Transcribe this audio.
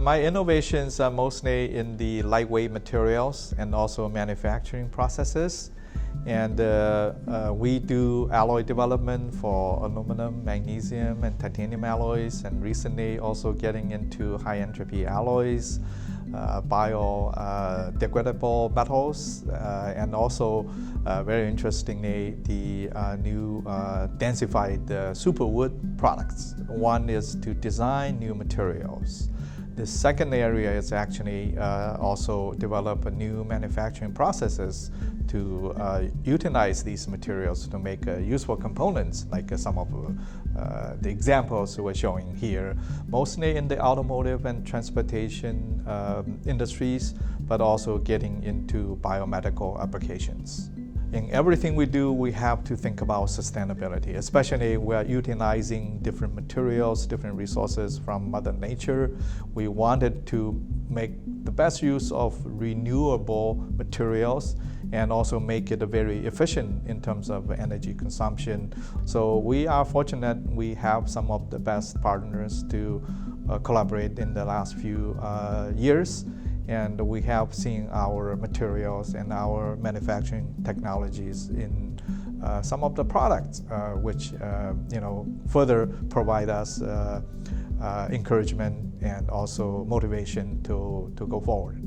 My innovations are mostly in the lightweight materials and also manufacturing processes. And we do alloy development for aluminum, magnesium, and titanium alloys, and recently also getting into high entropy alloys, biodegradable metals, and also very interestingly, the new densified superwood products. One is to design new materials. The second area is actually also develop new manufacturing processes to utilize these materials to make useful components, like some of the examples we're showing here, mostly in the automotive and transportation industries, but also getting into biomedical applications. In everything we do, we have to think about sustainability, especially we're utilizing different materials, different resources from Mother Nature. We wanted to make the best use of renewable materials and also make it very efficient in terms of energy consumption. So we are fortunate we have some of the best partners to collaborate in the last few years. And we have seen our materials and our manufacturing technologies in some of the products, which further provide us encouragement and also motivation to go forward.